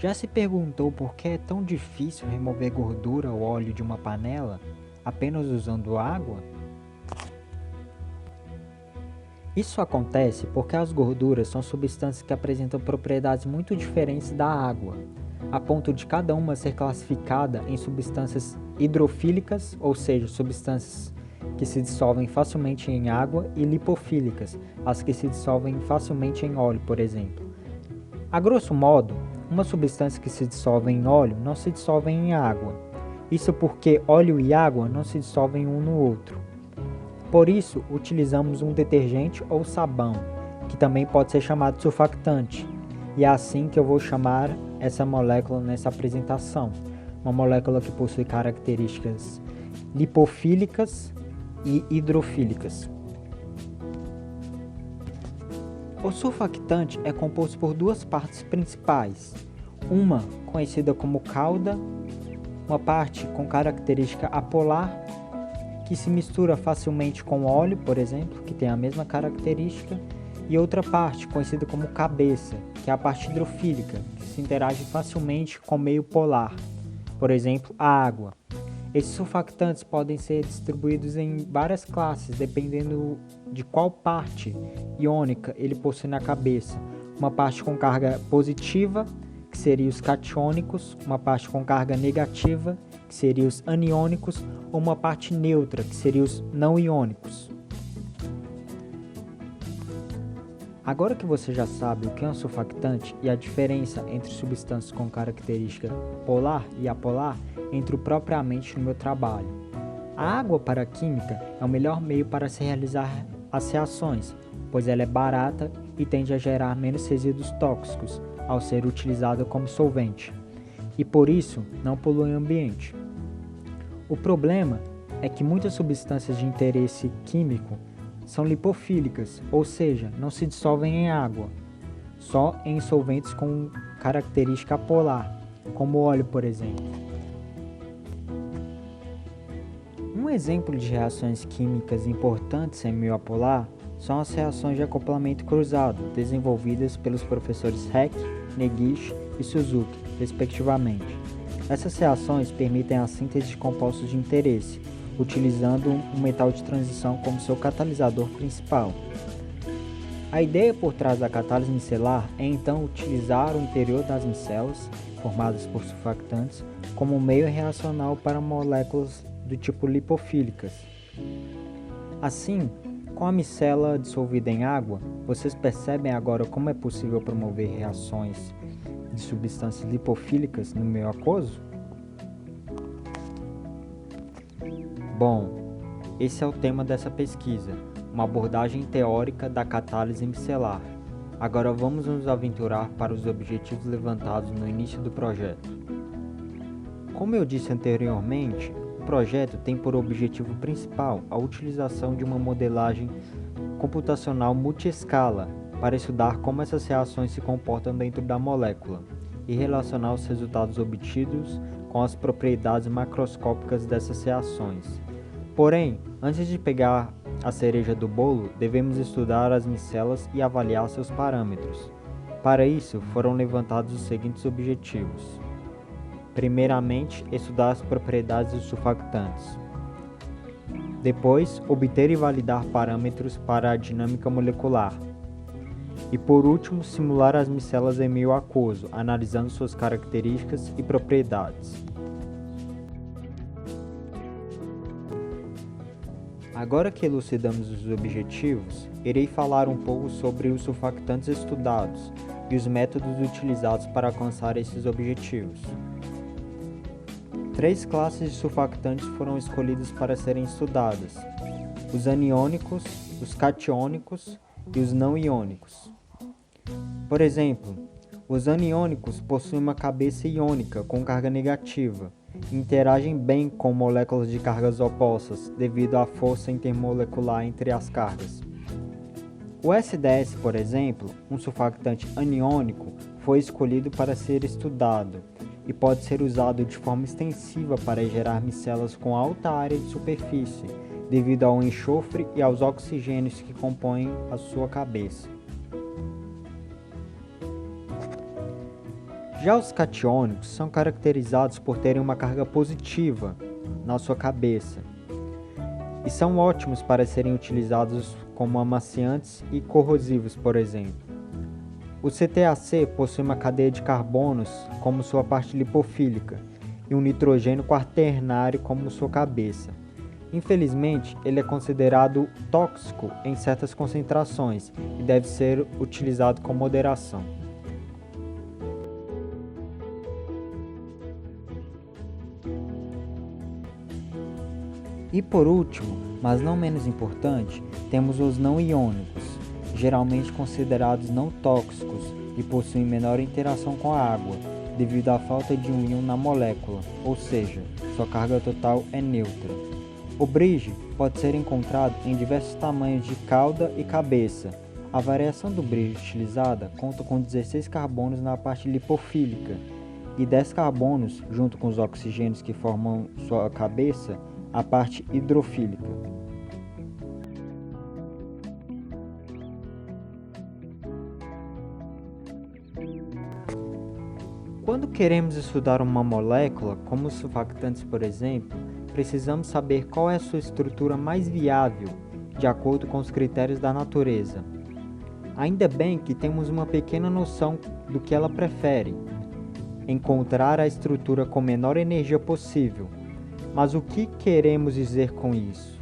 Já se perguntou por que é tão difícil remover gordura ou óleo de uma panela apenas usando água? Isso acontece porque as gorduras são substâncias que apresentam propriedades muito diferentes da água, a ponto de cada uma ser classificada em substâncias hidrofílicas, ou seja, substâncias que se dissolvem facilmente em água, e lipofílicas, as que se dissolvem facilmente em óleo, por exemplo. A grosso modo, uma substância que se dissolve em óleo não se dissolve em água. Isso porque óleo e água não se dissolvem um no outro. Por isso, utilizamos um detergente ou sabão, que também pode ser chamado de surfactante. E é assim que eu vou chamar essa molécula nessa apresentação. Uma molécula que possui características lipofílicas e hidrofílicas. O surfactante é composto por duas partes principais. Uma conhecida como cauda, uma parte com característica apolar, que se mistura facilmente com óleo, por exemplo, que tem a mesma característica, e outra parte conhecida como cabeça, que é a parte hidrofílica, que se interage facilmente com o meio polar, por exemplo, a água. Esses surfactantes podem ser distribuídos em várias classes, dependendo de qual parte iônica ele possui na cabeça. Uma parte com carga positiva, que seria os catiônicos, uma parte com carga negativa, que seria os aniônicos, ou uma parte neutra, que seria os não iônicos. Agora que você já sabe o que é um surfactante e a diferença entre substâncias com característica polar e apolar, entro propriamente no meu trabalho. A água para a química é o melhor meio para se realizar as reações, pois ela é barata e tende a gerar menos resíduos tóxicos ao ser utilizada como solvente, e por isso não polui o ambiente. O problema é que muitas substâncias de interesse químico são lipofílicas, ou seja, não se dissolvem em água, só em solventes com característica polar, como óleo, por exemplo. Um exemplo de reações químicas importantes em meio apolar são as reações de acoplamento cruzado, desenvolvidas pelos professores Heck, Negishi e Suzuki, respectivamente. Essas reações permitem a síntese de compostos de interesse, utilizando um metal de transição como seu catalisador principal. A ideia por trás da catálise micelar é então utilizar o interior das micelas, formadas por surfactantes, como meio reacional para moléculas do tipo lipofílicas. Assim, com a micela dissolvida em água, vocês percebem agora como é possível promover reações de substâncias lipofílicas no meio aquoso? Bom, esse é o tema dessa pesquisa, uma abordagem teórica da catálise micelar. Agora vamos nos aventurar para os objetivos levantados no início do projeto. Como eu disse anteriormente, o projeto tem por objetivo principal a utilização de uma modelagem computacional multiescala para estudar como essas reações se comportam dentro da molécula e relacionar os resultados obtidos com as propriedades macroscópicas dessas reações. Porém, antes de pegar a cereja do bolo, devemos estudar as micelas e avaliar seus parâmetros. Para isso, foram levantados os seguintes objetivos. Primeiramente, estudar as propriedades dos surfactantes. Depois, obter e validar parâmetros para a dinâmica molecular. E por último, simular as micelas em meio aquoso, analisando suas características e propriedades. Agora que elucidamos os objetivos, irei falar um pouco sobre os surfactantes estudados e os métodos utilizados para alcançar esses objetivos. 3 classes de surfactantes foram escolhidas para serem estudadas: os aniônicos, os catiônicos e os não iônicos. Por exemplo, os aniônicos possuem uma cabeça iônica com carga negativa e interagem bem com moléculas de cargas opostas devido à força intermolecular entre as cargas. O SDS, por exemplo, um surfactante aniônico, foi escolhido para ser estudado e pode ser usado de forma extensiva para gerar micelas com alta área de superfície, devido ao enxofre e aos oxigênios que compõem a sua cabeça. Já os catiônicos são caracterizados por terem uma carga positiva na sua cabeça e são ótimos para serem utilizados como amaciantes e corrosivos, por exemplo. O CTAC possui uma cadeia de carbonos como sua parte lipofílica e um nitrogênio quaternário como sua cabeça. Infelizmente, ele é considerado tóxico em certas concentrações e deve ser utilizado com moderação. E por último, mas não menos importante, temos os não iônicos, geralmente considerados não tóxicos e possuem menor interação com a água, devido à falta de um íon na molécula, ou seja, sua carga total é neutra. O bridge pode ser encontrado em diversos tamanhos de cauda e cabeça. A variação do bridge utilizada conta com 16 carbonos na parte lipofílica e 10 carbonos, junto com os oxigênios que formam sua cabeça, a parte hidrofílica. Quando queremos estudar uma molécula, como os surfactantes, por exemplo, precisamos saber qual é a sua estrutura mais viável, de acordo com os critérios da natureza. Ainda bem que temos uma pequena noção do que ela prefere: encontrar a estrutura com menor energia possível. Mas o que queremos dizer com isso?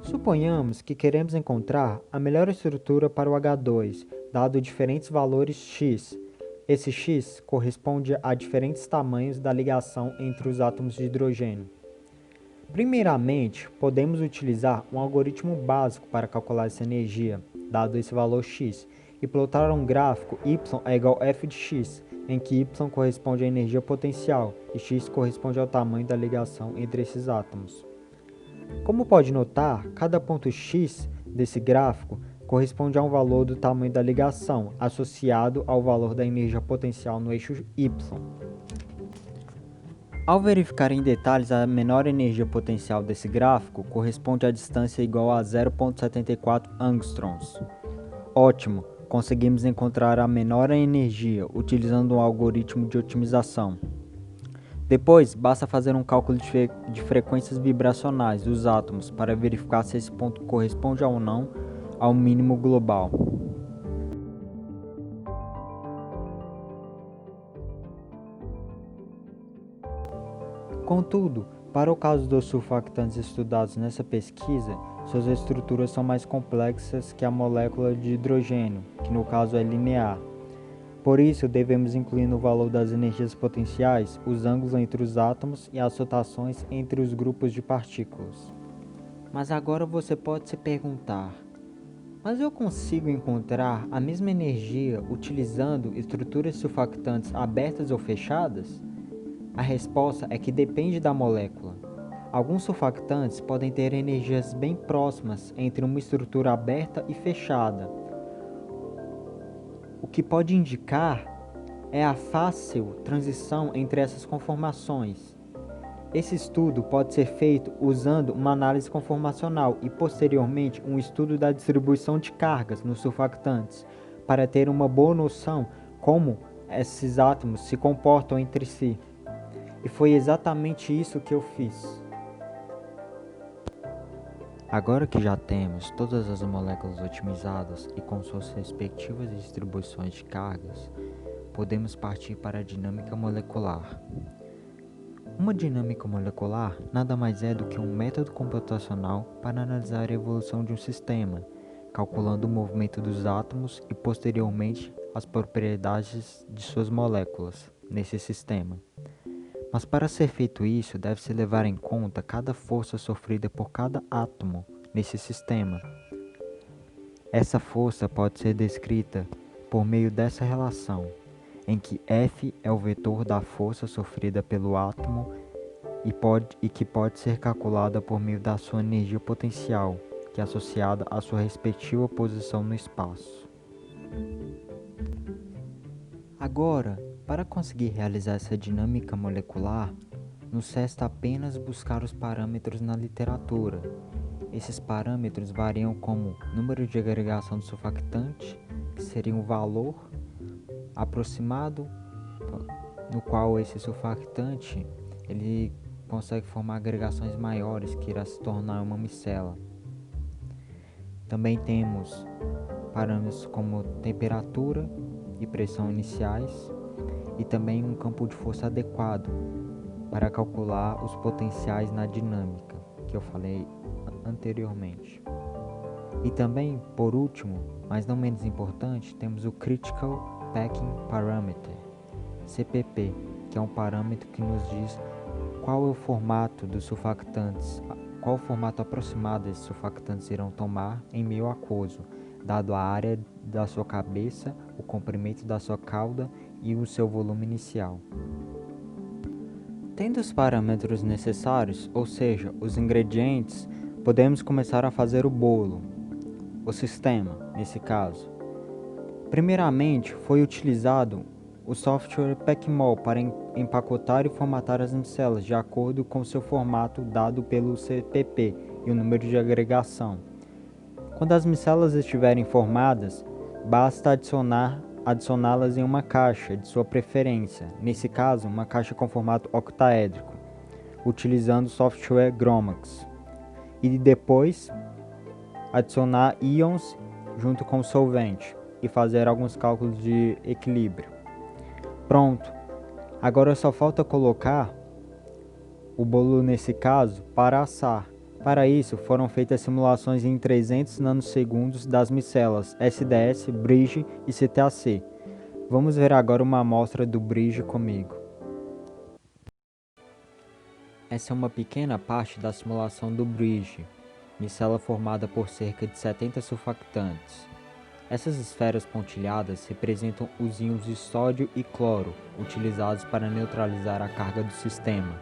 Suponhamos que queremos encontrar a melhor estrutura para o H2, dado diferentes valores x. Esse x corresponde a diferentes tamanhos da ligação entre os átomos de hidrogênio. Primeiramente, podemos utilizar um algoritmo básico para calcular essa energia, dado esse valor x, e plotar um gráfico y é igual a f de x, em que y corresponde à energia potencial e x corresponde ao tamanho da ligação entre esses átomos. Como pode notar, cada ponto x desse gráfico corresponde a um valor do tamanho da ligação, associado ao valor da energia potencial no eixo y. Ao verificar em detalhes, a menor energia potencial desse gráfico corresponde à distância igual a 0,74 angstroms. Ótimo! Conseguimos encontrar a menor energia utilizando um algoritmo de otimização. Depois, basta fazer um cálculo de frequências vibracionais dos átomos para verificar se esse ponto corresponde ou não ao mínimo global. Contudo, para o caso dos surfactantes estudados nessa pesquisa, suas estruturas são mais complexas que a molécula de hidrogênio, que no caso é linear. Por isso, devemos incluir no valor das energias potenciais os ângulos entre os átomos e as rotações entre os grupos de partículas. Mas agora você pode se perguntar: mas eu consigo encontrar a mesma energia utilizando estruturas surfactantes abertas ou fechadas? A resposta é que depende da molécula. Alguns surfactantes podem ter energias bem próximas entre uma estrutura aberta e fechada. O que pode indicar é a fácil transição entre essas conformações. Esse estudo pode ser feito usando uma análise conformacional e, posteriormente, um estudo da distribuição de cargas nos surfactantes, para ter uma boa noção como esses átomos se comportam entre si. E foi exatamente isso que eu fiz. Agora que já temos todas as moléculas otimizadas e com suas respectivas distribuições de cargas, podemos partir para a dinâmica molecular. Uma dinâmica molecular nada mais é do que um método computacional para analisar a evolução de um sistema, calculando o movimento dos átomos e posteriormente as propriedades de suas moléculas nesse sistema. Mas para ser feito isso, deve-se levar em conta cada força sofrida por cada átomo nesse sistema. Essa força pode ser descrita por meio dessa relação, em que F é o vetor da força sofrida pelo átomo e que pode ser calculada por meio da sua energia potencial, que é associada à sua respectiva posição no espaço. Agora, para conseguir realizar essa dinâmica molecular, nos resta apenas buscar os parâmetros na literatura. Esses parâmetros variam como número de agregação do surfactante, que seria o valor, aproximado, no qual esse surfactante ele consegue formar agregações maiores que irá se tornar uma micela. Também temos parâmetros como temperatura e pressão iniciais e também um campo de força adequado para calcular os potenciais na dinâmica, que eu falei anteriormente. E também, por último, mas não menos importante, temos o Critical Packing Parameter, CPP, que é um parâmetro que nos diz qual é o formato dos surfactantes, qual o formato aproximado esses surfactantes irão tomar em meio aquoso, dado a área da sua cabeça, o comprimento da sua cauda e o seu volume inicial. Tendo os parâmetros necessários, ou seja, os ingredientes, podemos começar a fazer o bolo, o sistema, nesse caso. Primeiramente, foi utilizado o software Packmol para empacotar e formatar as micelas de acordo com seu formato dado pelo CPP e o número de agregação. Quando as micelas estiverem formadas, basta adicioná-las em uma caixa de sua preferência, nesse caso, uma caixa com formato octaédrico, utilizando o software Gromax, e depois adicionar íons junto com o solvente e fazer alguns cálculos de equilíbrio. Pronto! Agora só falta colocar o bolo, nesse caso, para assar. Para isso, foram feitas simulações em 300 nanosegundos das micelas SDS, Bridge e CTAC. Vamos ver agora uma amostra do Bridge comigo. Essa é uma pequena parte da simulação do Bridge, micela formada por cerca de 70 surfactantes. Essas esferas pontilhadas representam os íons de sódio e cloro, utilizados para neutralizar a carga do sistema.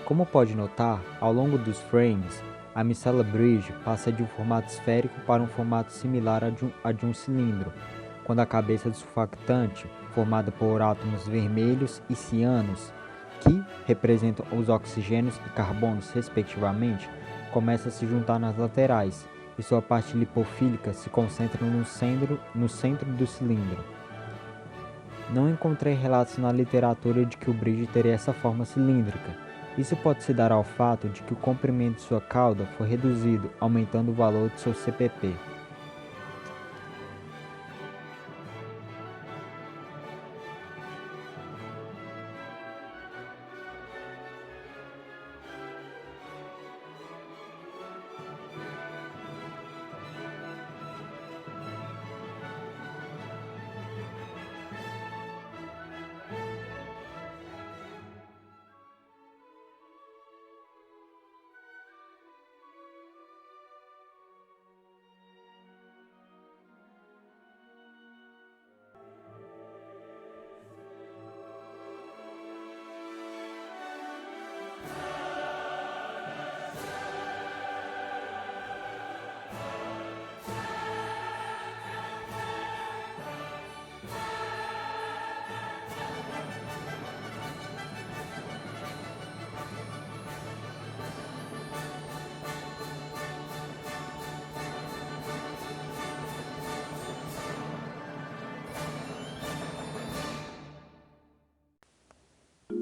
Como pode notar, ao longo dos frames, a micela Bridge passa de um formato esférico para um formato similar a de um cilindro, quando a cabeça do surfactante, formada por átomos vermelhos e cianos, que representam os oxigênios e carbonos respectivamente, começa a se juntar nas laterais, e sua parte lipofílica se concentra no centro do cilindro. Não encontrei relatos na literatura de que o Bridge teria essa forma cilíndrica. Isso pode se dar ao fato de que o comprimento de sua cauda foi reduzido, aumentando o valor de seu CPP.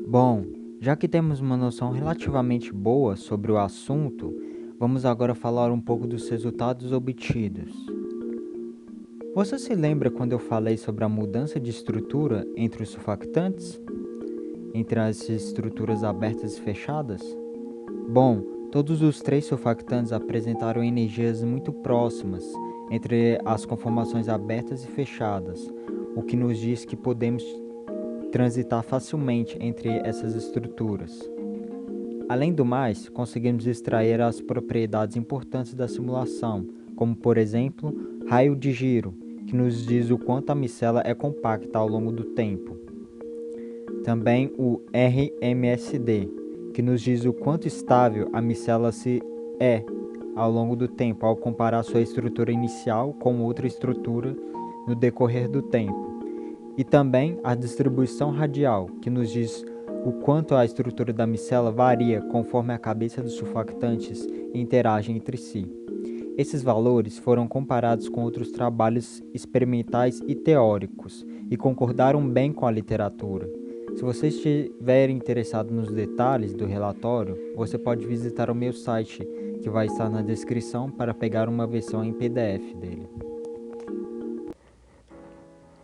Bom, já que temos uma noção relativamente boa sobre o assunto, vamos agora falar um pouco dos resultados obtidos. Você se lembra quando eu falei sobre a mudança de estrutura entre os surfactantes? Entre as estruturas abertas e fechadas? Bom, todos os três surfactantes apresentaram energias muito próximas entre as conformações abertas e fechadas, o que nos diz que podemos transitar facilmente entre essas estruturas. Além do mais, conseguimos extrair as propriedades importantes da simulação, como por exemplo, raio de giro, que nos diz o quanto a micela é compacta ao longo do tempo. Também o RMSD, que nos diz o quanto estável a micela é ao longo do tempo, ao comparar sua estrutura inicial com outra estrutura no decorrer do tempo. E também a distribuição radial, que nos diz o quanto a estrutura da micela varia conforme a cabeça dos surfactantes interagem entre si. Esses valores foram comparados com outros trabalhos experimentais e teóricos, e concordaram bem com a literatura. Se você estiver interessado nos detalhes do relatório, você pode visitar o meu site, que vai estar na descrição, para pegar uma versão em PDF dele.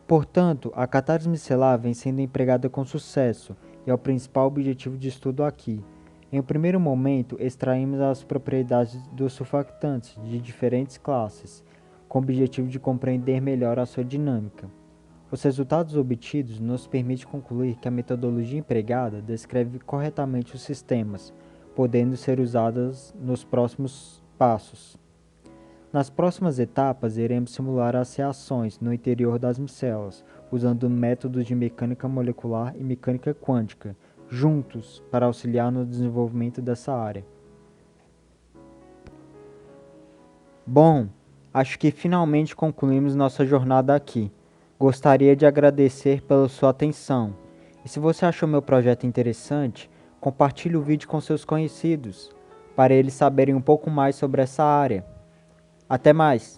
Portanto, a catálise micelar vem sendo empregada com sucesso e é o principal objetivo de estudo aqui. Em um primeiro momento, extraímos as propriedades dos surfactantes de diferentes classes, com o objetivo de compreender melhor a sua dinâmica. Os resultados obtidos nos permitem concluir que a metodologia empregada descreve corretamente os sistemas, podendo ser usadas nos próximos passos. Nas próximas etapas, iremos simular as reações no interior das micelas, usando métodos de mecânica molecular e mecânica quântica, juntos, para auxiliar no desenvolvimento dessa área. Bom, acho que finalmente concluímos nossa jornada aqui. Gostaria de agradecer pela sua atenção. E se você achou meu projeto interessante, compartilhe o vídeo com seus conhecidos, para eles saberem um pouco mais sobre essa área. Até mais!